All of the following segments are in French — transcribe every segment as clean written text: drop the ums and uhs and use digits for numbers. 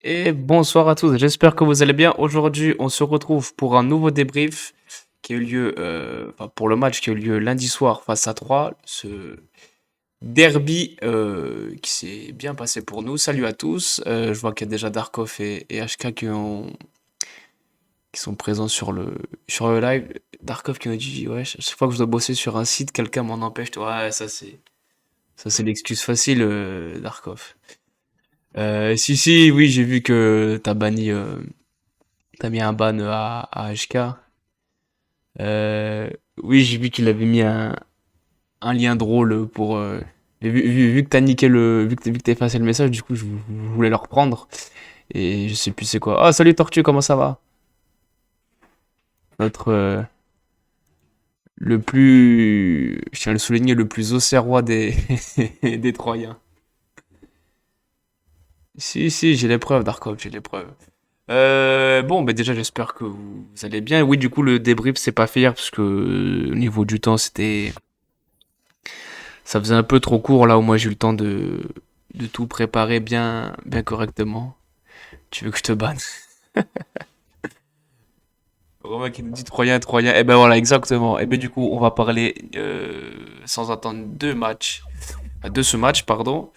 Et bonsoir à tous, j'espère que vous allez bien. Aujourd'hui, on se retrouve pour un nouveau débrief qui a eu lieu, enfin, pour le match qui a eu lieu lundi soir face à 3, ce derby qui s'est bien passé pour nous. Salut à tous, je vois qu'il y a déjà Darkov et HK qui sont présents sur le live. Darkov qui nous dit, ouais, chaque fois que je dois bosser sur un site, quelqu'un m'en empêche. Ouais, ça c'est l'excuse facile, Darkov. Si, oui, j'ai vu que t'as mis un ban à HK. Oui, j'ai vu qu'il avait mis un lien drôle pour. Et vu que t'as niqué vu que t'as effacé le message, du coup, je voulais le reprendre. Et je sais plus c'est quoi. Oh, salut Tortue, comment ça va? Notre. Le plus. Je tiens à le souligner, le plus auxerrois des Troyens. Si, j'ai les preuves, Darkov, j'ai les preuves. Bon, bah déjà, j'espère que vous allez bien. Oui, du coup, le débrief s'est pas fait hier parce que au niveau du temps, ça faisait un peu trop court là où moi j'ai eu le temps de tout préparer bien correctement. Tu veux que je te banne? Romain qui nous dit Troyen, Troyen. Eh ben voilà, exactement. Et ben du coup, on va parler sans attendre de ce match, pardon.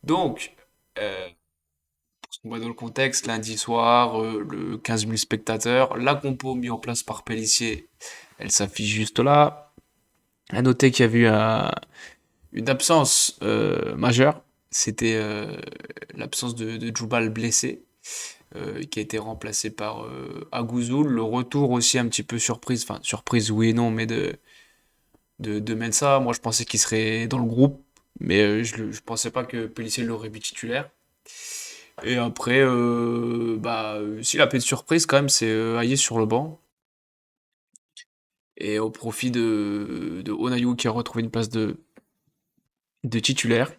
Donc, euh, on va dans le contexte, lundi soir, le 15 000 spectateurs, la compo mise en place par Pellissier, elle s'affiche juste là. À noter qu'il y avait eu une absence majeure, c'était l'absence de Djoubal blessé, qui a été remplacé par Agouzoul. Le retour aussi un petit peu surprise, enfin surprise oui et non, mais de Mensah. Moi je pensais qu'il serait dans le groupe, mais je pensais pas que Pellissier l'aurait mis titulaire. Et après, si la petite surprise quand même, c'est Aïe sur le banc. Et au profit de Onayu qui a retrouvé une place de titulaire.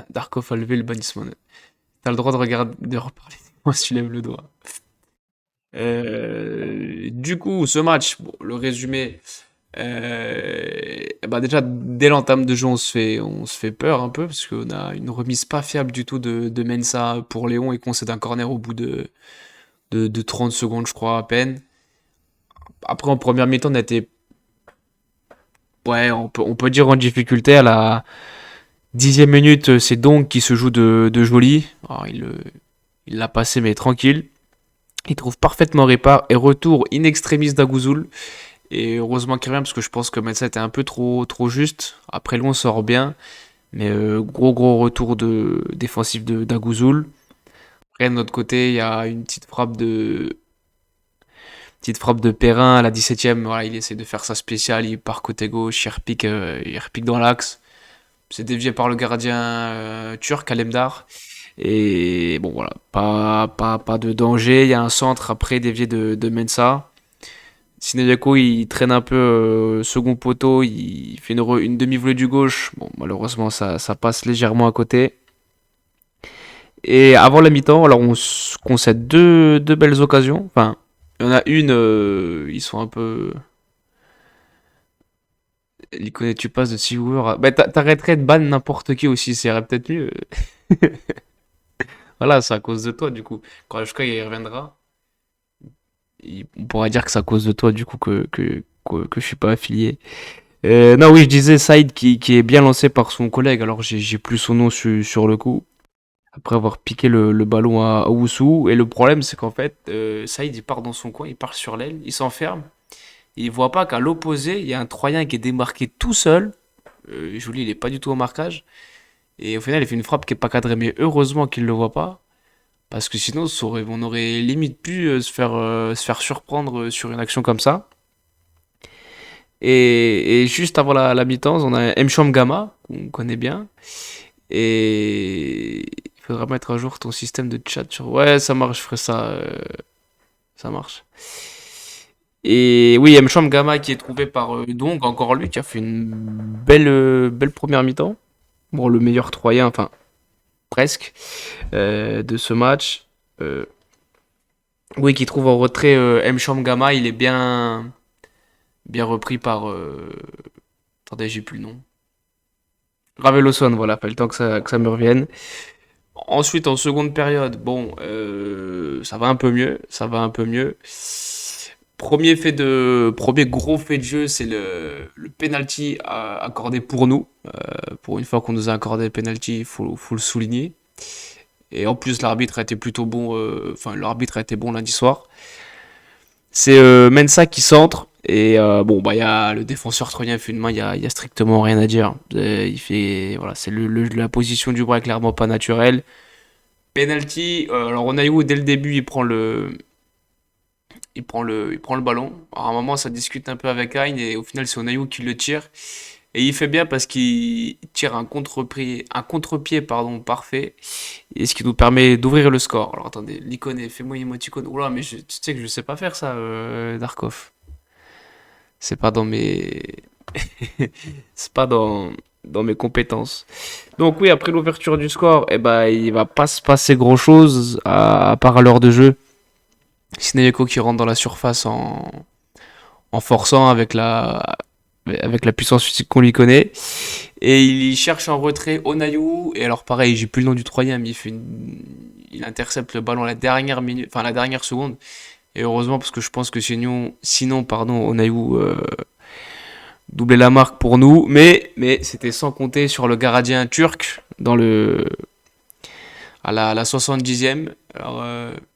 Darkov a levé le bannissement. T'as le droit de regarder, de reparler. Moi, si tu lèves le doigt. Du coup, ce match, bon, le résumé, déjà dès l'entame de jeu, on se fait peur un peu parce qu'on a une remise pas fiable du tout de Mensah pour Léon et qu'on cède un corner au bout de 30 secondes, je crois à peine. Après, en première mi-temps, on a été, ouais, on peut dire en difficulté à la 10e minute. C'est donc qui se joue de joli. Alors, il l'a passé mais tranquille. Il trouve parfaitement répar et retour in extremis d'Agouzoul. Et heureusement qu'il revient parce que je pense que Metsa était un peu trop juste. Après, lui, on sort bien. Mais gros retour défensif d'Agouzoul. Après, de notre côté, il y a une petite frappe de Perrin à la 17ème. Voilà, il essaie de faire sa spéciale. Il part côté gauche. Il repique dans l'axe. C'est dévié par le gardien turc, Alemdar. Et bon, voilà, pas de danger. Il y a un centre après dévié de Mensah. Sinayako, il traîne un peu second poteau, il fait une demi-volée du gauche. Bon, malheureusement, ça passe légèrement à côté. Et avant la mi-temps, alors on concède deux belles occasions. Enfin, il y en a une, ils sont un peu. Les connais tu passes de 6 joueurs à. Bah, t'arrêterais de ban n'importe qui aussi, c'est peut-être mieux. Voilà, c'est à cause de toi, du coup. Quand HK il reviendra, on pourra dire que c'est à cause de toi, du coup, que je suis pas affilié. Non, oui, je disais Saïd qui est bien lancé par son collègue, alors j'ai plus son nom sur le coup, après avoir piqué le ballon à Owusu. Et le problème, c'est qu'en fait, Saïd, il part dans son coin, il part sur l'aile, il s'enferme, et il voit pas qu'à l'opposé, il y a un Troyen qui est démarqué tout seul. Joly, il est pas du tout au marquage, et au final, il fait une frappe qui est pas cadrée, mais heureusement qu'il le voit pas, parce que sinon, on aurait limite pu se faire surprendre sur une action comme ça. Et juste avant la mi-temps, on a Mcham Gama, qu'on connaît bien. Et il faudra mettre à jour ton système de chat sur. Ouais, ça marche, je ferai ça. Ça marche. Et oui, Mcham Gama qui est trouvé par Dong, encore lui, qui a fait une belle première mi-temps. Bon, le meilleur Troyen, enfin, presque, de ce match. Euh, oui, qui trouve en retrait Mcham Gama, il est bien repris par. Attendez, j'ai plus le nom. Raveloson, voilà, pas le temps que ça me revienne. Ensuite, en seconde période, bon, ça va un peu mieux, ça va un peu mieux. Premier gros fait de jeu, c'est le penalty accordé pour nous. Pour une fois qu'on nous a accordé le penalty, faut le souligner. Et en plus, l'arbitre a été plutôt bon. Enfin, l'arbitre a été bon lundi soir. C'est Mensah qui centre. Et bon, bah, il y a le défenseur troyen fait une main, il y a strictement rien à dire. Il fait, voilà, c'est la position du bras est clairement pas naturelle. Penalty. Alors Onaïwo dès le début, il prend le ballon. Alors, à un moment, ça discute un peu avec Hein et au final, c'est Onaïwo qui le tire. Et il fait bien parce qu'il tire un contre-pied pardon, parfait. Et ce qui nous permet d'ouvrir le score. Alors attendez, l'icône, fais-moi une émoticône. Oula, mais tu sais que je sais pas faire ça, Darkov. C'est pas dans mes. C'est pas dans mes compétences. Donc oui, après l'ouverture du score, eh ben, il va pas se passer grand-chose à part à l'heure de jeu. Sinayeko qui rentre dans la surface en forçant avec la puissance physique qu'on lui connaît. Et il cherche en retrait Onayou. Et alors pareil, j'ai plus le nom du Troyen, mais il intercepte le ballon à la dernière minute, enfin la dernière seconde. Et heureusement parce que je pense que sinon pardon, Onayou doublait la marque pour nous. Mais c'était sans compter sur le gardien turc à la 70e. Alors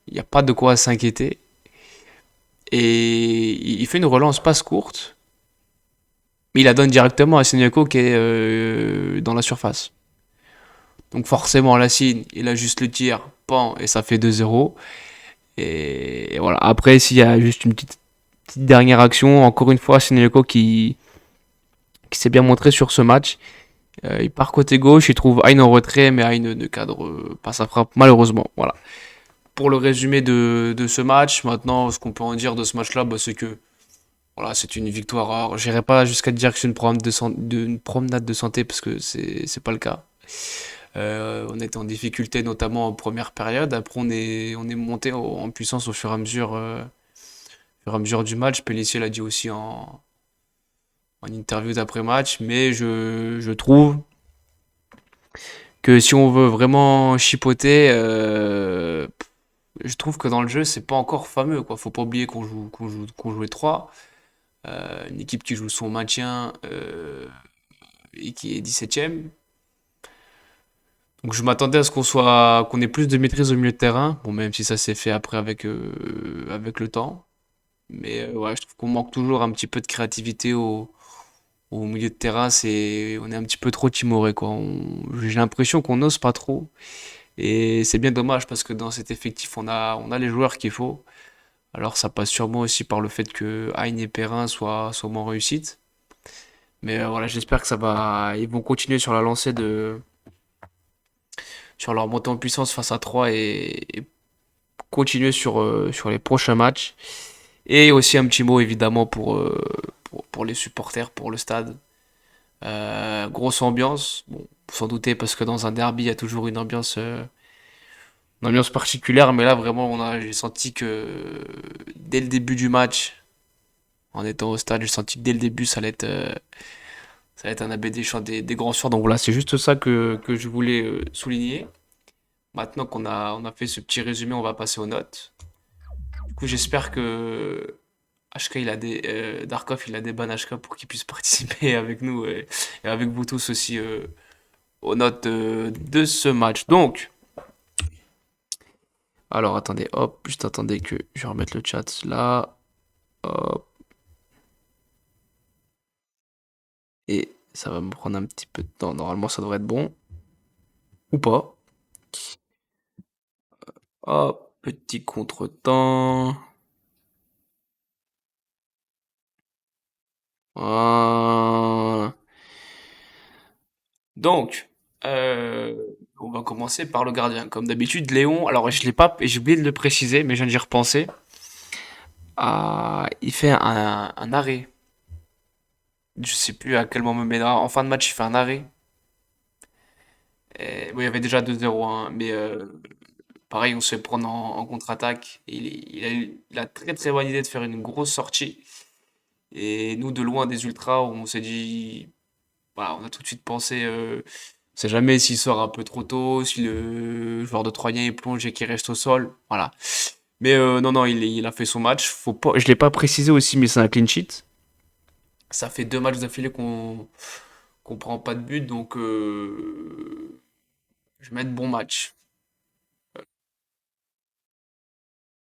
il n'y a pas de quoi s'inquiéter. Et il fait une relance passe courte. Mais il la donne directement à Senyako qui est dans la surface. Donc forcément, Lassine, il a juste le tir, pan, et ça fait 2-0. Et voilà. Après, s'il y a juste une petite dernière action, encore une fois, Senyako qui s'est bien montré sur ce match. Il part côté gauche, il trouve Aïn en retrait, mais Aïn ne cadre pas sa frappe, malheureusement. Voilà. Pour le résumé de ce match, maintenant, ce qu'on peut en dire de ce match-là, bah, c'est que voilà, c'est une victoire. Alors, j'irai pas jusqu'à dire que c'est une promenade de santé parce que c'est pas le cas. On était en difficulté notamment en première période. Après, on est monté en puissance au fur et à mesure du match. Pellissier l'a dit aussi en interview d'après-match. Mais je trouve que si on veut vraiment chipoter, je trouve que dans le jeu, c'est pas encore fameux, quoi. Faut pas oublier qu'on jouait 3. Une équipe qui joue son maintien et qui est 17ème. Donc je m'attendais à ce qu'on ait plus de maîtrise au milieu de terrain. Bon, même si ça s'est fait après avec le temps. Mais ouais, je trouve qu'on manque toujours un petit peu de créativité au milieu de terrain. On est un petit peu trop timoré, quoi. J'ai l'impression qu'on n'ose pas trop. Et c'est bien dommage parce que dans cet effectif, on a les joueurs qu'il faut. Alors ça passe sûrement aussi par le fait que Hein et Perrin soient moins réussites. Mais voilà, j'espère que ils vont continuer sur la lancée sur leur montée en puissance face à 3 et continuer sur les prochains matchs. Et aussi un petit mot évidemment pour les supporters, pour le stade. Grosse ambiance, bon, sans douter parce que dans un derby, il y a toujours une ambiance particulière, mais là vraiment, j'ai senti que dès le début du match, en étant au stade, j'ai senti que dès le début, ça allait être un ABD chant des grands soirs. Donc voilà, c'est juste ça que je voulais souligner. Maintenant qu'on a fait ce petit résumé, on va passer aux notes. Du coup, j'espère que Darkov, il a des bonnes HK pour qu'il puisse participer avec nous et avec vous tous aussi aux notes de ce match. Donc, alors attendez, hop, juste attendez que je vais remettre le chat là. Hop, et ça va me prendre un petit peu de temps. Normalement, ça devrait être bon. Ou pas. Hop, petit contretemps. Voilà. Donc, euh, on va commencer par le gardien. Comme d'habitude, Léon, alors je l'ai pas, j'ai oublié de le préciser, mais je viens d'y repenser. Il fait un arrêt. Je sais plus à quel moment, mais en fin de match, il fait un arrêt. Bon, il y avait déjà 2-0, hein, mais pareil, on se fait prendre en contre-attaque. Il a très très bonne idée de faire une grosse sortie. Et nous, de loin des ultras, on s'est dit, voilà, on a tout de suite pensé sait jamais s'il sort un peu trop tôt, si le joueur de Troyen il plonge et qu'il reste au sol. Voilà. Mais non, non, il a fait son match. Faut pas, je l'ai pas précisé aussi, mais c'est un clean sheet. Ça fait 2 matchs d'affilée qu'on prend pas de but, donc je vais mettre bon match.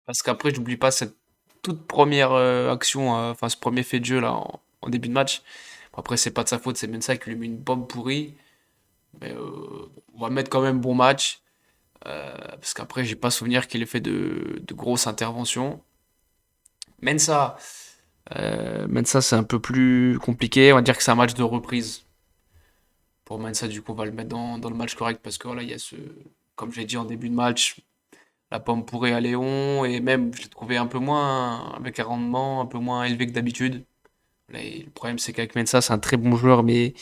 Parce qu'après, j'oublie pas cette toute première action, enfin ce premier fait de jeu là en début de match. Bon, après, c'est pas de sa faute, c'est Mensa qui lui met une bombe pourrie. Mais on va mettre quand même bon match. Parce qu'après, j'ai pas souvenir qu'il ait fait de grosses interventions. Mensa, Mensa, c'est un peu plus compliqué. On va dire que c'est un match de reprise. Pour Mensa, du coup, on va le mettre dans le match correct parce que voilà, il y a ce, comme j'ai dit en début de match, la pomme pourrait à Léon et même je l'ai trouvé un peu moins avec un rendement un peu moins élevé que d'habitude. Là, le problème c'est qu'avec Mensa c'est un très bon joueur mais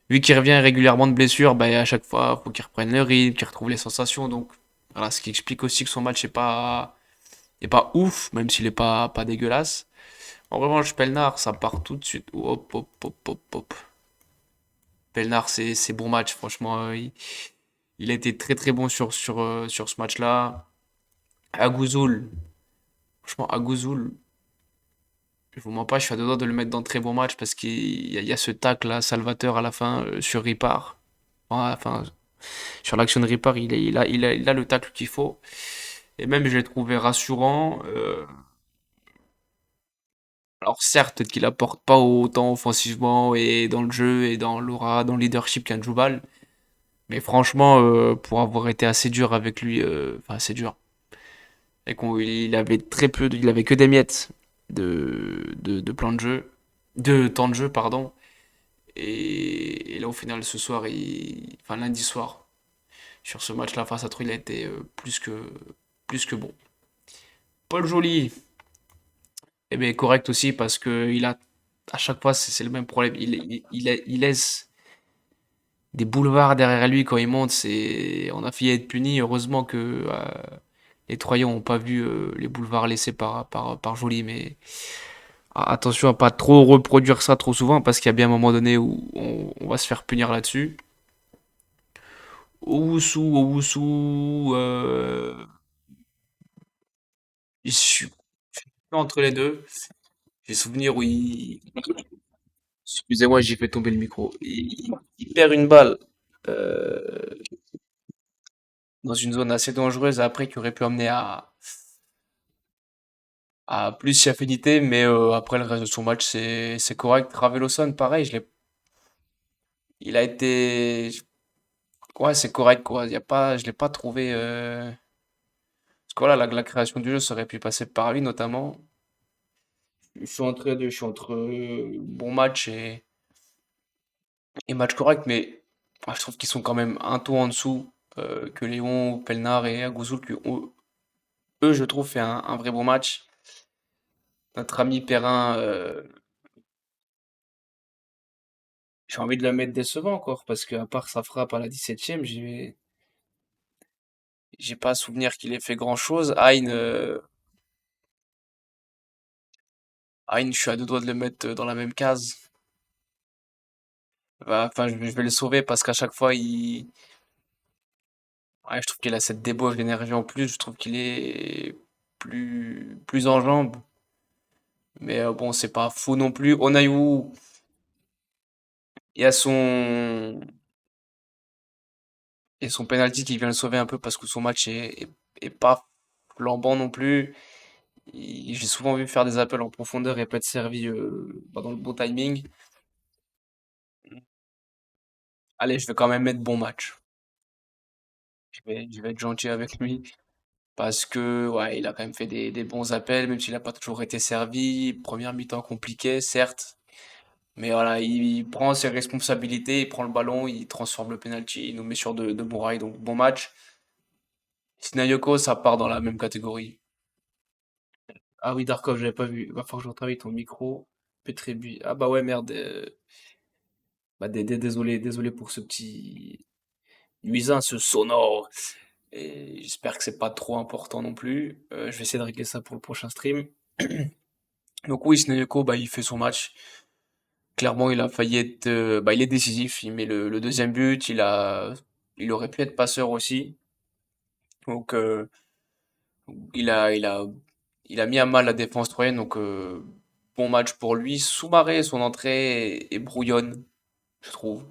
vu qu'il revient régulièrement de blessure, bah, à chaque fois faut qu'il reprenne le rythme, qu'il retrouve les sensations donc voilà ce qui explique aussi que son match est pas ouf même s'il est pas dégueulasse. En revanche Pelnard ça part tout de suite. Hop hop hop hop hop. Pelnard c'est bon match franchement il a été très très bon sur ce match-là. Agouzoul, franchement, Agouzoul, je vous mens pas, je suis à deux doigts de le mettre dans de très bons matchs parce qu'il y a ce tacle là, Salvateur à la fin sur Ripard. Enfin, sur l'action de Ripard, il a le tacle qu'il faut. Et même, je l'ai trouvé rassurant. Alors, certes, peut-être qu'il apporte pas autant offensivement et dans le jeu et dans l'aura, dans le leadership qu'un Djoubal. Mais franchement, pour avoir été assez dur avec lui, enfin, assez dur. Et il avait très peu, il avait que des miettes de plan de jeu, de temps de jeu, pardon. Et là, au final, ce soir, enfin lundi soir, sur ce match-là face à Troyes, il a été plus que bon. Paul Joly, eh bien, correct aussi parce que à chaque fois, c'est le même problème. Il laisse des boulevards derrière lui quand il monte. On a failli être puni. Heureusement que les Troyens n'ont pas vu les boulevards laissés par Joly. Mais attention à pas trop reproduire ça trop souvent parce qu'il y a bien un moment donné où on va se faire punir là-dessus. Owusu, je suis entre les deux. J'ai souvenir où excusez-moi, j'ai fait tomber le micro. Il perd une balle euh, dans une zone assez dangereuse après qui aurait pu amener à plus si affinité, mais après le reste de son match c'est correct. Raveloson, pareil, il a été ouais c'est correct quoi. Il y a pas, je l'ai pas trouvé parce que voilà la création du jeu ça aurait pu passer par lui notamment. Je suis entre les deux, je suis entre bon match et match correct, mais je trouve qu'ils sont quand même un ton en dessous que Léon, Pelnard et Agouzoul, qui ont, eux, je trouve, fait un vrai bon match. Notre ami Perrin, j'ai envie de le mettre décevant encore, parce qu'à part sa frappe à la 17e, j'ai pas souvenir qu'il ait fait grand-chose. Hein, je suis à deux doigts de le mettre dans la même case. Bah, enfin, je vais le sauver parce qu'à chaque fois, ouais, je trouve qu'il a cette débauche d'énergie en plus. Je trouve qu'il est plus en jambes. Mais bon, c'est pas fou non plus. Onaïwu, il y a son penalty qui vient le sauver un peu parce que son match est pas flambant non plus. J'ai souvent vu faire des appels en profondeur et pas être servi dans le bon timing. Allez, je vais quand même mettre bon match. Je vais être gentil avec lui parce que ouais, il a quand même fait des bons appels, même s'il n'a pas toujours été servi. Première mi-temps compliquée, certes. Mais voilà, il prend ses responsabilités, il prend le ballon, il transforme le penalty, il nous met sur de bons rails, donc bon match. Sinayoko, ça part dans la même catégorie. Ah oui, Darkov, j'avais pas vu. Va falloir que je retravaille ton micro. Petrébu. Ah bah ouais, merde. Bah, désolé, désolé pour ce petit nuisance sonore. Et j'espère que c'est pas trop important non plus. Je vais essayer de régler ça pour le prochain stream. Donc oui, Sinayoko, bah il fait son match. Clairement, il a failli être, bah, il est décisif. Il met le deuxième but. Il aurait pu être passeur aussi. Donc, il a, il a, il a mis à mal la défense troyenne. Donc, bon match pour lui. Soumaré, son entrée est brouillonne, je trouve.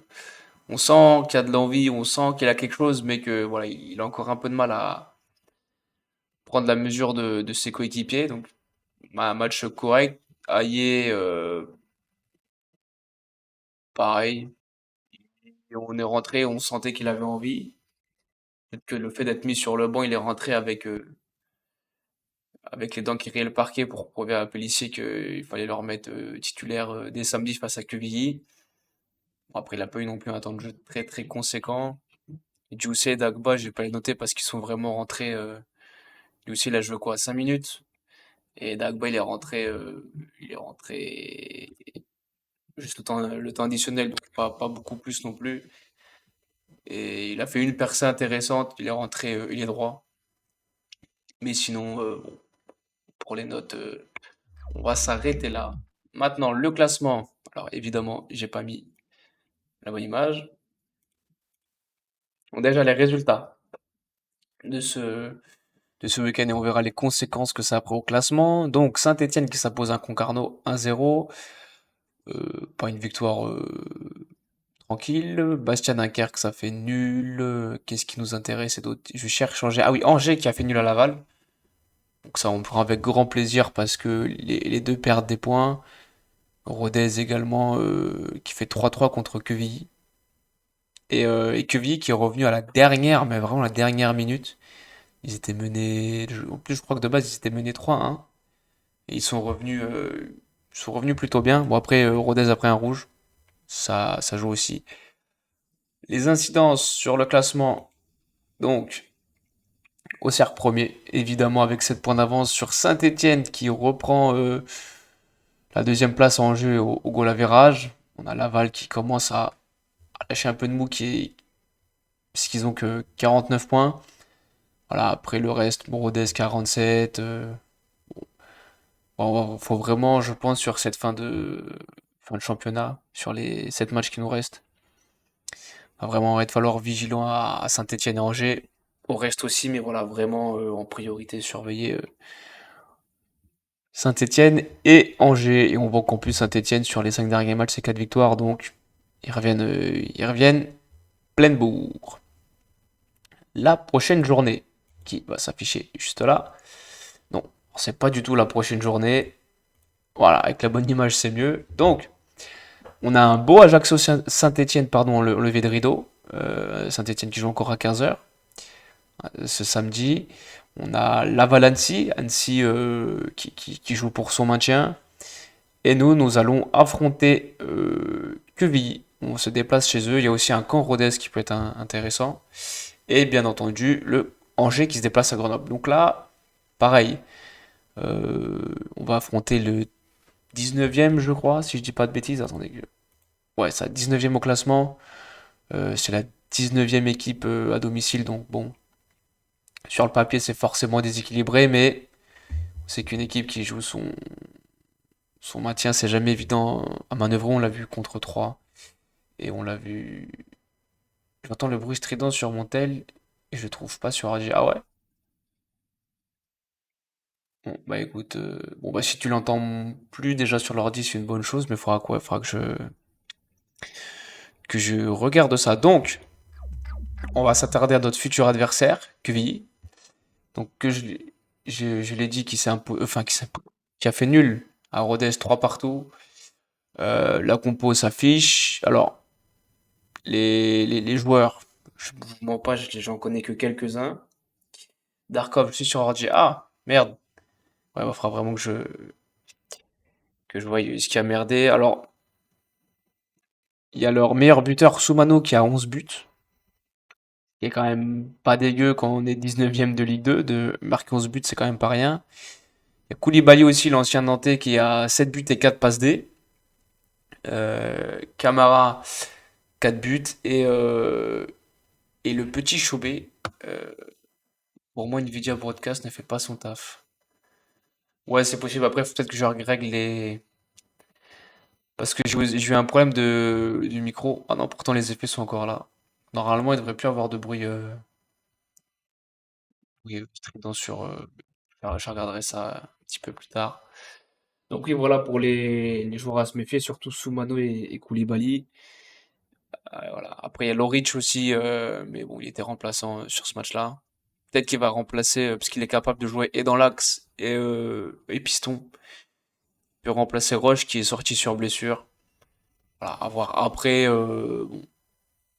On sent qu'il y a de l'envie, on sent qu'il a quelque chose, mais que voilà, il a encore un peu de mal à prendre la mesure de ses coéquipiers. Donc, un match correct. Aïe, pareil. Et on est rentré, on sentait qu'il avait envie. Peut-être que le fait d'être mis sur le banc, il est rentré avec les dents qui riaient le parquet pour prouver à Pélissier qu'il fallait leur mettre titulaire dès samedi face à Quevilly. Bon, après, il a pas eu non plus un temps de jeu très très conséquent. Et Djoussé et Dagba, j'ai pas les noter parce qu'ils sont vraiment rentrés. Djoussé, il a joué quoi, 5 minutes? Et Dagba, il est rentré juste le temps additionnel, donc pas beaucoup plus non plus. Et il a fait une percée intéressante, il est rentré, il est droit. Mais sinon, bon, pour les notes, on va s'arrêter là. Maintenant, le classement. Alors évidemment, j'ai pas mis la bonne image. Bon, déjà les résultats de ce, de ce week-end et on verra les conséquences que ça a pris au classement. Donc Saint-Étienne qui s'impose à Concarneau 1-0. Pas une victoire tranquille. Bastia Dunkerque, ça fait nul. Qu'est-ce qui nous intéresse et d'autres? Je cherche Angers. Ah oui, Angers qui a fait nul à Laval. Donc ça, on prend avec grand plaisir parce que les deux perdent des points. Rodez également qui fait 3-3 contre Quevilly. Et Quevilly qui est revenu à la dernière, mais vraiment la dernière minute. Ils étaient menés. En plus, je crois que de base, ils étaient menés 3-1. Et ils sont revenus plutôt bien. Bon, après, Rodez a pris un rouge. Ça joue aussi. Les incidences sur le classement. Donc, Auxerre premier, évidemment, avec 7 points d'avance sur Saint-Étienne qui reprend la deuxième place en jeu au goal average. On a Laval qui commence à lâcher un peu de mou, puisqu'ils ont que 49 points. Voilà, après le reste, Rodez 47. Bon, faut vraiment, je pense, sur cette fin de championnat, sur les 7 matchs qui nous restent, va vraiment être falloir vigilant à Saint-Étienne et Angers. Au reste aussi, mais voilà, vraiment en priorité surveiller Saint-Étienne et Angers. Et on voit qu'en plus Saint-Étienne, sur les 5 derniers matchs, c'est 4 victoires, donc ils reviennent pleine bourre. La prochaine journée, qui va s'afficher juste là. Non, c'est pas du tout la prochaine journée. Voilà, avec la bonne image, c'est mieux. Donc, on a un beau Ajaccio Saint-Etienne, pardon, le lever de rideau. Saint-Etienne qui joue encore à 15 h ce samedi. On a Laval Annecy, Annecy qui joue pour son maintien. Et nous allons affronter Quevilly. On se déplace chez eux. Il y a aussi un camp Rodez qui peut être intéressant. Et bien entendu, le Angers qui se déplace à Grenoble. Donc là, pareil, on va affronter le 19e, je crois, si je dis pas de bêtises. Attendez. Ouais, ça, 19e au classement. C'est la 19e équipe à domicile. Donc bon, sur le papier, c'est forcément déséquilibré. Mais c'est qu'une équipe qui joue son maintien, c'est jamais évident à manœuvrer. On l'a vu contre 3. Et on l'a vu. J'entends le bruit strident sur Montel. Et je trouve pas sur AG. Ah ouais? Bon, bah écoute, bon bah si tu l'entends plus déjà sur l'ordi, c'est une bonne chose, mais il faudra quoi? Il faudra que je regarde ça. Donc, on va s'attarder à notre futur adversaire, Quevilly. Donc je l'ai dit, qui a fait nul à Rodez 3 partout. La compo s'affiche. Alors, les joueurs, je vous mens pas, j'en connais que quelques-uns. Darkov, je suis sur ordi. Ah, merde. Ouais, il faudra vraiment que je voie ce qui a merdé. Alors, il y a leur meilleur buteur, Soumano, qui a 11 buts. Qui est quand même pas dégueu quand on est 19e de Ligue 2. De marquer 11 buts, c'est quand même pas rien. Il y a Koulibaly aussi, l'ancien Nantais, qui a 7 buts et 4 passes D. Camara, 4 buts. Et le petit Chauvet, euh, pour moi, Nvidia Broadcast ne fait pas son taf. Ouais, c'est possible. Après, faut peut-être que je règle Parce que j'ai eu un problème du micro. Ah non, pourtant les effets sont encore là. Normalement, il devrait plus avoir de bruit, strident sur. Je regarderai ça un petit peu plus tard. Donc oui, voilà pour les joueurs à se méfier, surtout Soumano et Koulibaly. Voilà. Après, il y a Loric aussi, mais bon, il était remplaçant sur ce match-là. Peut-être qu'il va remplacer, parce qu'il est capable de jouer et dans l'axe et piston. Il peut remplacer Roche qui est sorti sur blessure. Voilà, à voir. Après, bon,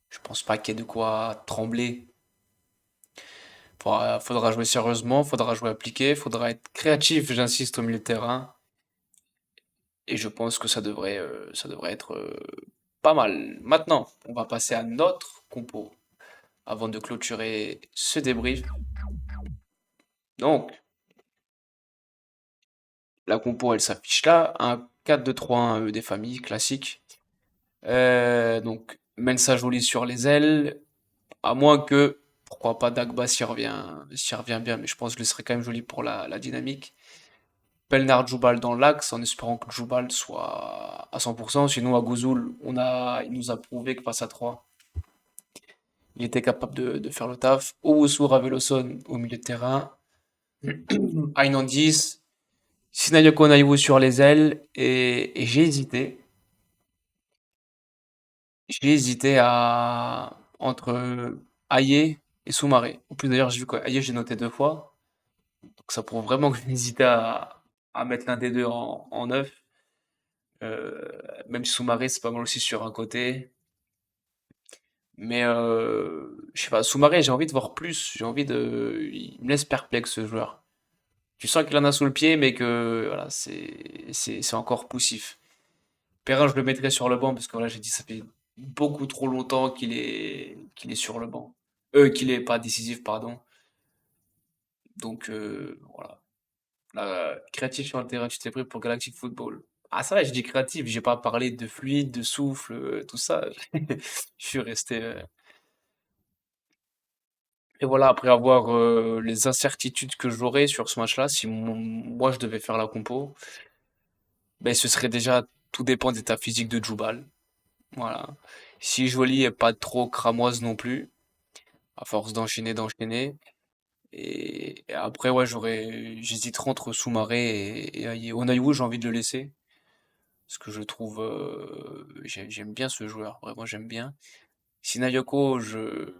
je pense pas qu'il y ait de quoi trembler. Faudra jouer sérieusement, faudra jouer appliqué, faudra être créatif, j'insiste, au milieu de terrain. Et je pense que ça devrait être pas mal. Maintenant, on va passer à notre compo avant de clôturer ce débrief. Donc, la compo, elle s'affiche là. Un 4-2-3-1 des familles classique. Donc, Mensa Jolie sur les ailes. À moins que, pourquoi pas, Dagba s'y revient bien. Mais je pense que je laisserai quand même joli pour la dynamique. Pelnard Djoubal dans l'axe, en espérant que Djoubal soit à 100%. Sinon, à Gouzoul, il nous a prouvé que face à 3, il était capable de faire le taf. Owusu Raveloson au milieu de terrain. Ain en 10. Sinayoko Naiwu sur les ailes. Et j'ai hésité. J'ai hésité entre Aye et Soumaré. En plus, d'ailleurs, j'ai vu quoi. Aye, j'ai noté 2 fois. Donc, ça prouve vraiment que j'ai hésité à mettre l'un des deux en neuf. Euh, Même si Soumaré, c'est pas mal aussi sur un côté. Mais je sais pas, Soumaré, j'ai envie de voir plus. Il me laisse perplexe ce joueur. Tu sens qu'il en a sous le pied, mais que voilà, c'est encore poussif. Perrin, je le mettrai sur le banc parce que voilà, j'ai dit ça fait beaucoup trop longtemps qu'il est sur le banc. Qu'il est pas décisif, pardon. Donc voilà. Créatif sur le terrain, tu t'es pris pour Galactic Football. Ah ça va, je dis créatif, j'ai pas parlé de fluide, de souffle, tout ça. Je suis resté. Et voilà, après avoir les incertitudes que j'aurais sur ce match-là, si moi je devais faire la compo, ben ce serait déjà tout dépend d'état physique de Djoubal. Voilà. Si Jolie est pas trop cramoise non plus, à force d'enchaîner. Et après, ouais, j'hésiterai entre Soumaré et Aïe. Onaïwu, j'ai envie de le laisser. Parce que je trouve, j'aime bien ce joueur. Vraiment, j'aime bien. Sinayoko, je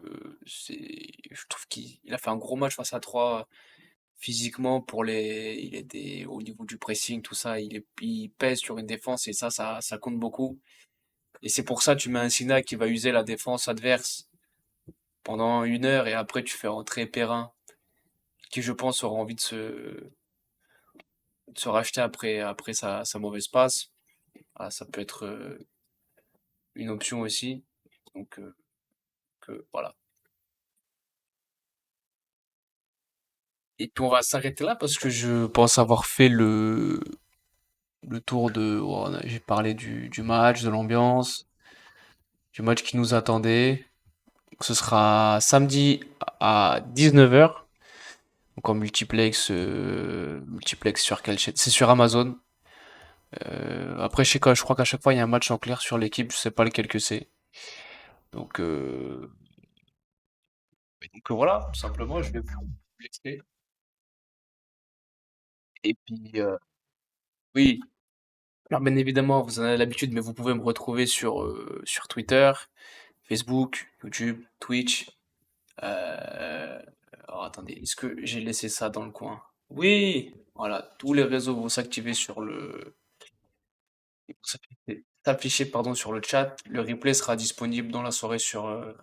trouve qu'il a fait un gros match face à 3. Physiquement, il était au niveau du pressing, tout ça, il pèse sur une défense et ça compte beaucoup. Et c'est pour ça que tu mets un Sina qui va user la défense adverse pendant 1 heure et après tu fais rentrer Perrin, qui je pense aura envie de se racheter après sa mauvaise passe. Ah, ça peut être une option aussi. Donc voilà. Et puis on va s'arrêter là parce que je pense avoir fait le tour j'ai parlé du match, de l'ambiance, du match qui nous attendait. Ce sera samedi à 19 h. Donc en multiplex sur quelle chaîne? C'est sur Amazon. Après, je crois qu'à chaque fois, il y a un match en clair sur l'équipe. Je sais pas lequel que c'est. Donc, voilà, tout simplement, je vais vous laisser. Et puis, oui, alors bien évidemment, vous en avez l'habitude, mais vous pouvez me retrouver sur Twitter, Facebook, YouTube, Twitch. Euh, Alors attendez, est-ce que j'ai laissé ça dans le coin? Oui, voilà, tous les réseaux vont s'activer ils vont s'afficher, pardon, sur le chat. Le replay sera disponible dans la soirée sur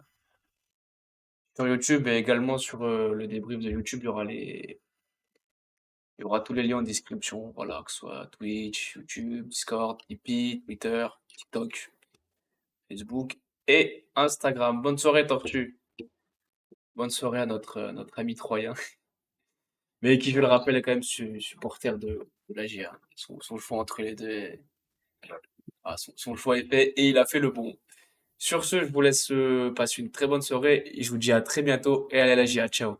YouTube et également sur le débrief de YouTube. Il y aura tous les liens en description, voilà, que ce soit Twitch, YouTube, Discord, Tipeee, Twitter, TikTok, Facebook et Instagram. Bonne soirée, Tortue. Bonne soirée à notre ami Troyen, mais qui, je le rappelle, est quand même supporter de la GA. Son choix entre les deux, son choix est fait et il a fait le bon. Sur ce, je vous laisse passer une très bonne soirée et je vous dis à très bientôt et allez à la GA. Ciao.